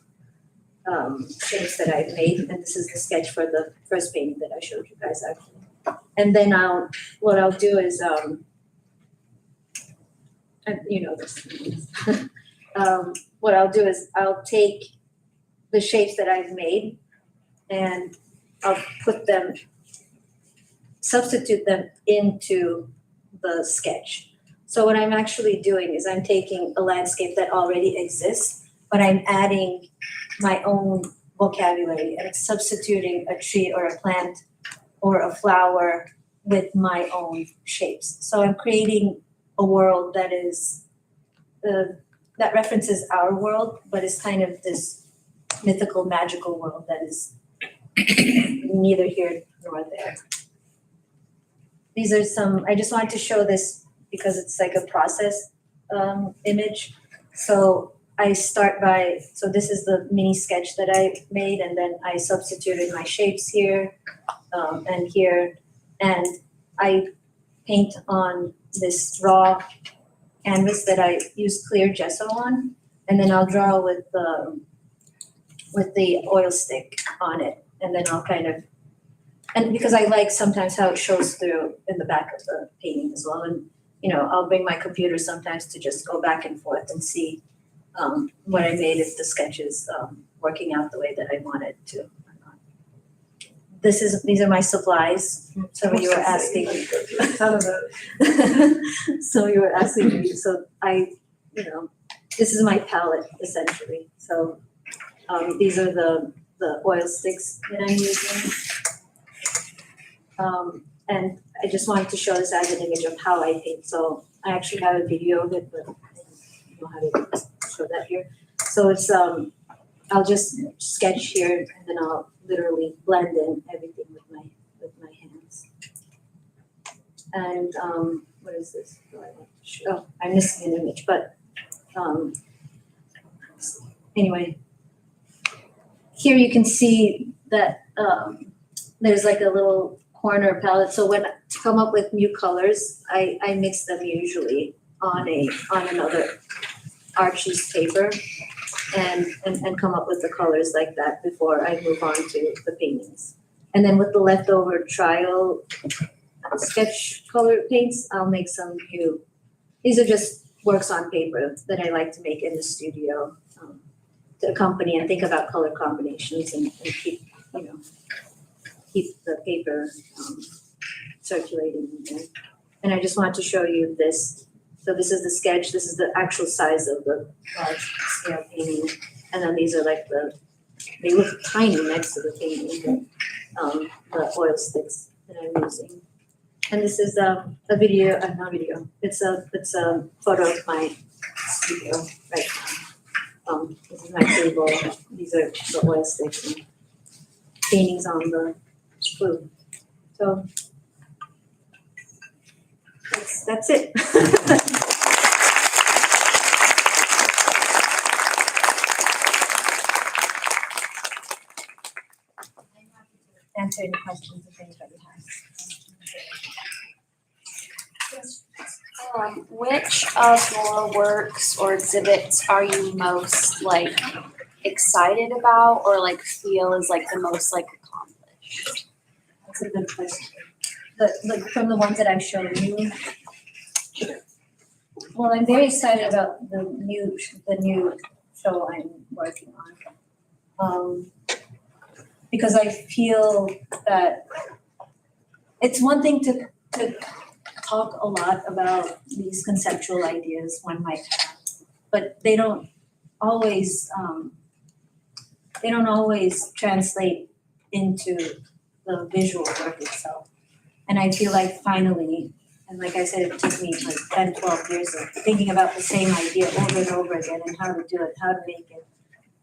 shapes that I've made, and this is the sketch for the first painting that I showed you guys actually. And then what I'll do is, and you know this, what I'll do is I'll take the shapes that I've made and I'll substitute them into the sketch. So what I'm actually doing is I'm taking a landscape that already exists, but I'm adding my own vocabulary and substituting a tree or a plant or a flower with my own shapes. So I'm creating a world that is, that references our world, but is kind of this mythical, magical world that is neither here nor there. These are some, I just wanted to show this because it's like a process image. So I start by, so this is the mini sketch that I made, and then I substituted my shapes here and here, and I paint on this raw canvas that I use clear gesso on, and then I'll draw with the oil stick on it, and then I'll kind of, and because I like sometimes how it shows through in the back of the painting as well, and you know, I'll bring my computer sometimes to just go back and forth and see what I made, if the sketch is working out the way that I want it to. These are my supplies. Some of you were asking. So you were asking me. So this is my palette essentially. So these are the oil sticks that I'm using. And I just wanted to show this as an image of how I paint. So I actually have a video of it, but I don't know how to show that here. So it's I'll just sketch here, and then I'll literally blend in everything with my hands. And what is this? Oh, I'm missing an image, but anyway, here you can see that there's like a little corner palette. So when to come up with new colors, I mix them usually on another Archie's paper and come up with the colors like that before I move on to the paintings. And then with the leftover trial sketch color paints, I'll make some new. These are just works on paper that I like to make in the studio to accompany and think about color combinations and keep, keep the paper circulating. And I just wanted to show you this. So this is the sketch. This is the actual size of the large scale painting. And then these are like they look tiny next to the painting, the oil sticks that I'm using. And this is a video, not video. It's a photo of my studio right now. This is my table. These are the oil sticks and paintings on the glue. So that's it. Answer any questions if anybody has. Which of your works or exhibits are you most excited about or feel is the most accomplished? That's a good question. From the ones that I've shown you. Well, I'm very excited about the new show I'm working on. Because I feel that it's one thing to talk a lot about these conceptual ideas one might have, but they don't always translate into the visual work itself. And I feel like finally, and like I said, it took me 10, 12 years of thinking about the same idea over and over again and how to do it, how to make it,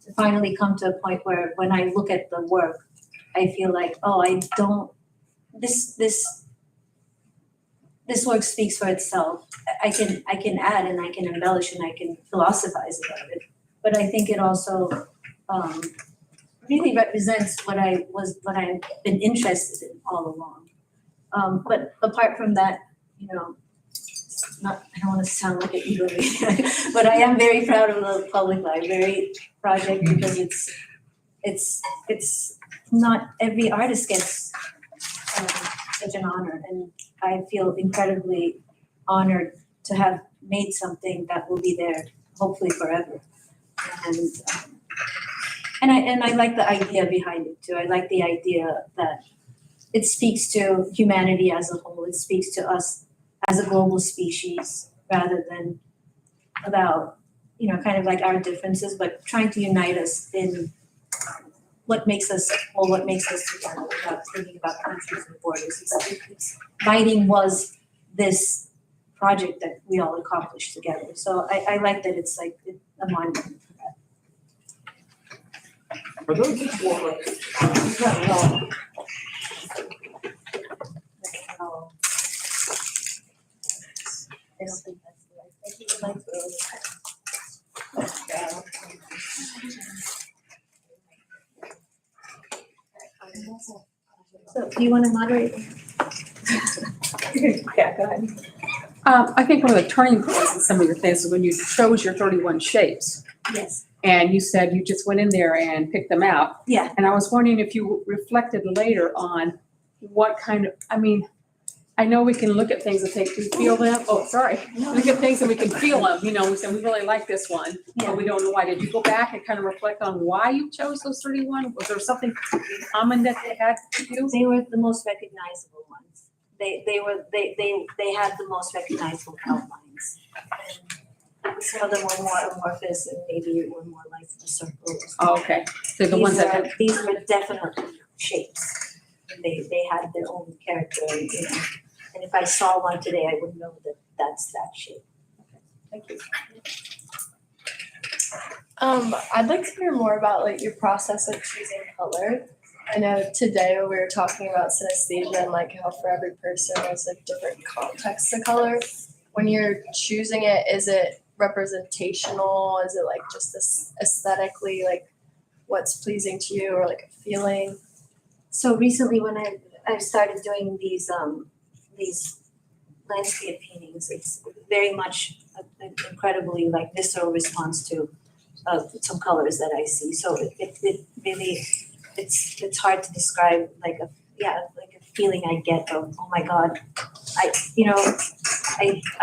to finally come to a point where when I look at the work, I feel like, this work speaks for itself. I can add and I can embellish and I can philosophize about it. But I think it also really represents what I've been interested in all along. But apart from that, I don't want to sound like an ego leader, but I am very proud of the public library project because it's not every artist gets such an honor, and I feel incredibly honored to have made something that will be there hopefully forever. And I like the idea behind it too. I like the idea that it speaks to humanity as a whole. It speaks to us as a global species rather than about, kind of like our differences, but trying to unite us in what makes us together without thinking about countries and borders. Writing was this project that we all accomplished together. So I like that it's like a monument for that. Are those I don't think that's the right. I think it might So do you want to moderate? Yeah, go ahead. I think one of the turning points in some of your things is when you chose your 31 shapes. Yes. And you said you just went in there and picked them out. Yeah. And I was wondering if you reflected later on what kind of, I know we can look at things and think, do you feel them? Oh, sorry. Look at things and we can feel them. We say, we really like this one, Yeah. but we don't know why. Did you go back and kind of reflect on why you chose those 31? Was there something in common that they had to do? They were the most recognizable ones. They had the most recognizable outlines. And some of them were more amorphous and maybe were more like the circles. Oh, okay. So the ones that had, These were definitely shapes. They had their own character, And if I saw one today, I would know that that's that shape. Thank you. I'd like to hear more about your process of choosing color. I know today we were talking about synesthesia and how for every person there's different contexts to color. When you're choosing it, is it representational? Is it just this aesthetically what's pleasing to you or a feeling? So recently when I started doing these landscape paintings, it's very much an incredibly like visceral response to some colors that I see. So it really, it's hard to describe like a feeling I get of, oh my God, I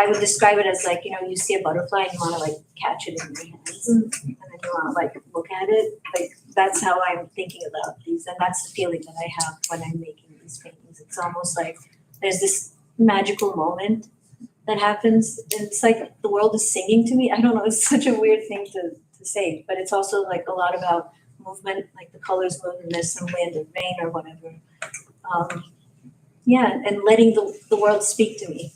would describe it as like, you see a butterfly and you wanna like catch it in your hands. And then you wanna like look at it, like that's how I'm thinking about these, and that's the feeling that I have when I'm making these paintings. It's almost like there's this magical moment that happens, and it's like the world is singing to me. I don't know, it's such a weird thing to say, but it's also like a lot about movement, like the colors move and there's some wind and rain or whatever. And letting the world speak to me.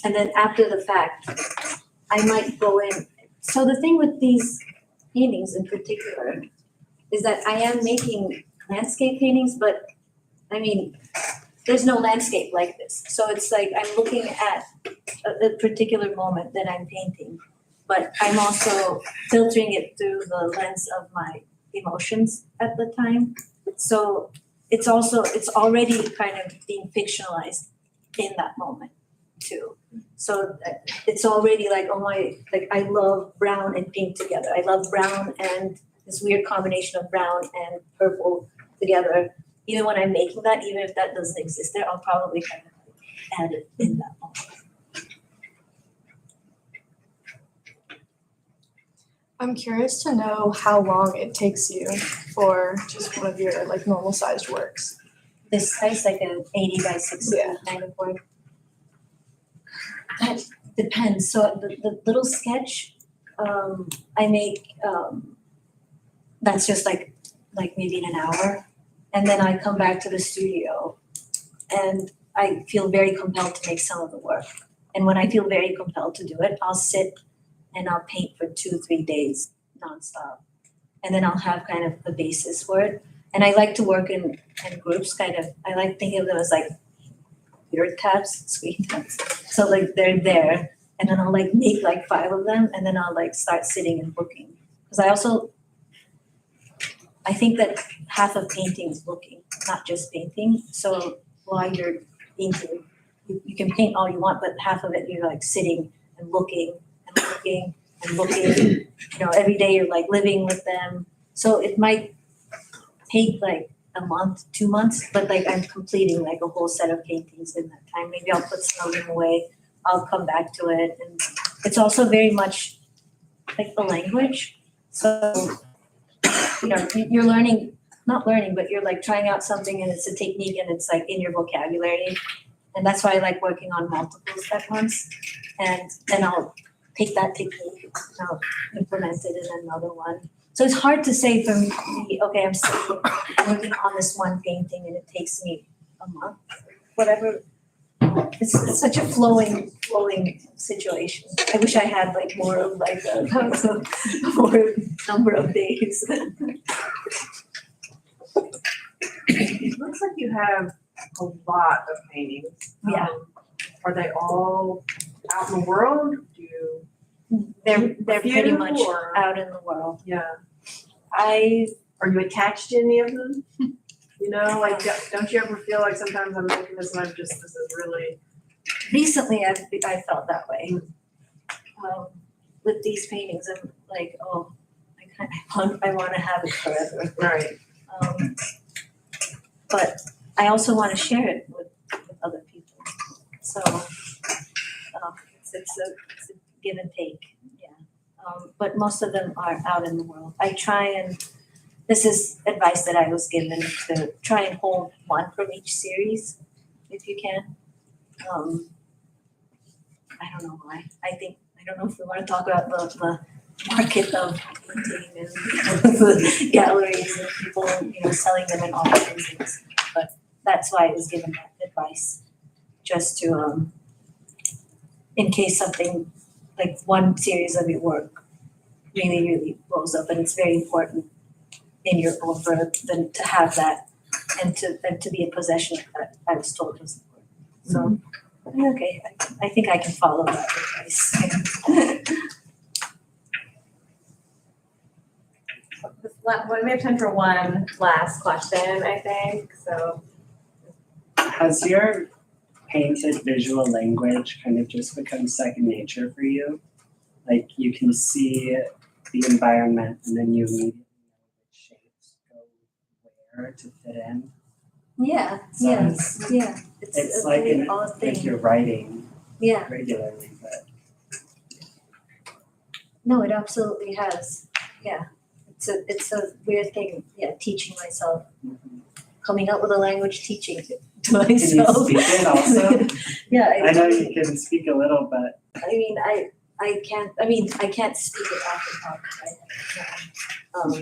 And then after the fact, I might go in. So the thing with these paintings in particular is that I am making landscape paintings, but I mean, there's no landscape like this. So it's like I'm looking at a particular moment that I'm painting, but I'm also filtering it through the lens of my emotions at the time. So it's already kind of being fictionalized in that moment too. So it's already like, I love brown and pink together. I love brown and this weird combination of brown and purple together. Even when I'm making that, even if that doesn't exist there, I'll probably kind of add it in that moment. I'm curious to know how long it takes you for just one of your like normal sized works. This size, like an 80 by 60 Yeah. kind of work. That depends. So the little sketch I make, that's just like maybe in an hour. And then I come back to the studio and I feel very compelled to make some of the work. And when I feel very compelled to do it, I'll sit and I'll paint for 2-3 days nonstop. And then I'll have kind of a basis for it. And I like to work in groups, kind of. I like thinking of them as like computer tabs, screen tabs. So like they're there, and then I'll like make like 5 of them, and then I'll like start sitting and looking. Because I think that half of painting is looking, not just painting. So while you're painting, you can paint all you want, but half of it you're like sitting and looking and looking and looking. Every day you're like living with them. So it might take like a month, 2 months, but like I'm completing like a whole set of paintings in that time. Maybe I'll put some of them away. I'll come back to it. And it's also very much like the language. So, you're not learning, but you're like trying out something and it's a technique and it's like in your vocabulary. And that's why I like working on multiples at once. And then I'll take that technique and I'll implement it in another one. So it's hard to say for me, okay, I'm still working on this one painting and it takes me a month, whatever. It's such a flowing situation. I wish I had like more of like a more number of days. It looks like you have a lot of paintings. Yeah. Are they all out in the world? Do you? They're pretty Few much or- out in the world. Yeah. Are you attached to any of them? Like, don't you ever feel like sometimes I'm making this and this is really. Recently I felt that way. With these paintings, I'm like, oh, I want to have it forever. Right. But I also want to share it with other people. So it's a give and take, yeah. But most of them are out in the world. I try and, this is advice that I was given, to try and hold one from each series if you can. I don't know why. I don't know if we want to talk about the market of painting and the galleries and people, selling them in auctions, but that's why I was given that advice, just to, in case something, like one series of your work really, really blows up, and it's very important in your own for them to have that and to be in possession of that. I was told was important. So, okay, I think I can follow that advice. we have time for one last question, I think, so. Has your painted visual language kind of just become second nature for you? Like you can see the environment and then you immediately know which shapes go where to fit in? Yeah, So yes, yeah. It's a like really an, odd like thing. you're writing Yeah, regularly, but no, it absolutely has. Yeah. It's a weird thing, yeah, teaching myself, coming up with a language, teaching it to can you myself. speak it also? Yeah, I know you can speak a little, but I mean, I can't speak it off the top of my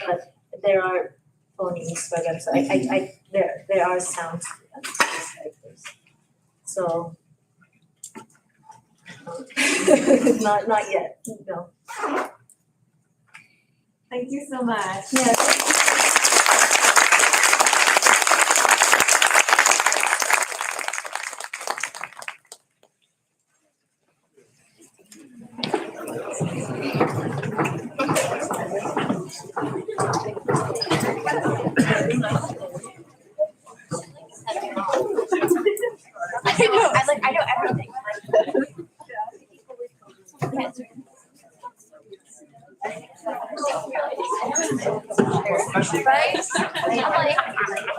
head. But there are phonemes for them, so there are sounds to them. So, not yet, no. Thank you so much. Yeah. I know everything. Right? I'm like,